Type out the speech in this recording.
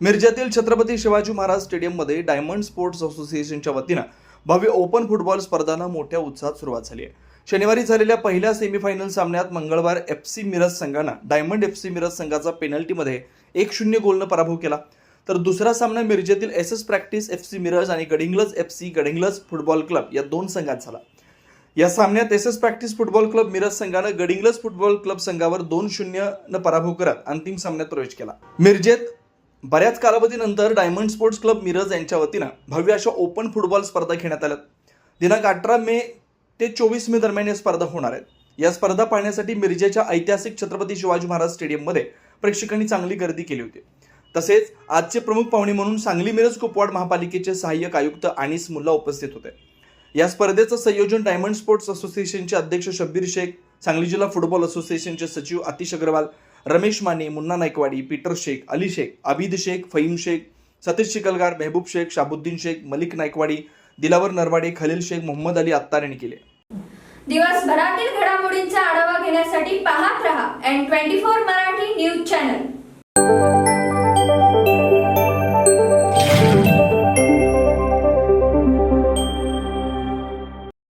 मिरजेतील छत्रपती शिवाजी महाराज स्टेडियममध्ये diamond sports असोसिएशनच्या वतीनं भव्य ओपन फुटबॉल स्पर्धांना मोठ्या उत्साहात सुरुवात झाली आहे। शनिवारी झालेल्या पहिल्या सेमीफायनल सामन्यात मंगळवार एफसी मिरज संघानं डायमंड एफसी मिरज संघाचा पेनल्टीमध्ये 1-0 गोलनं पराभव केला, तर दुसरा सामना मिरजेतील एसएस प्रॅक्टिस एफसी मिरज आणि Gadhinglaj FC Gadhinglaj football club या दोन संघात झाला। या सामन्यात SS practice football club Miraj संघानं गडिंग्लज फुटबॉल क्लब संघावर 2-0 न पराभव करत अंतिम सामन्यात प्रवेश केला। मिरजेत बऱ्याच कालावधीनंतर डायमंड स्पोर्ट्स क्लब मिरज यांच्या वतीनं भव्य अशा ओपन फुटबॉल स्पर्धा घेण्यात आल्या। दिनांक 18 मे ते 24 मे दरम्यान या स्पर्धा होणार आहेत। या स्पर्धा पाहण्यासाठी मिरजेच्या ऐतिहासिक छत्रपती शिवाजी महाराज स्टेडियममध्ये प्रेक्षकांनी चांगली गर्दी केली होती। तसेच आजचे प्रमुख पाहुणे म्हणून सांगली मिरज कुपवाड महापालिकेचे सहाय्यक आयुक्त अनीस मुल्ला उपस्थित होते। या स्पर्धेचं संयोजन डायमंड स्पोर्ट्स असोसिएशनचे अध्यक्ष शब्बीर शेख, सांगली जिल्हा फुटबॉल असोसिएशनचे सचिव आतिश अग्रवाल, रमेश माने, मुन्ना नायकवाडी, पीटर शेख, अली शेख, आबिद शेख, फहीम शेख, सतीश चिखलगार, मेहबूब शेख, शाबुद्दीन शेख, मलिक नायकवाडी, दिलावर नरवाडे, खलील शेख, मोहम्मद अली अत्तार यांनी केले। दिवसभरातील घडामोडींचा आढावा घेण्यासाठी पाहत रहा N24 मराठी न्यूज चॅनल।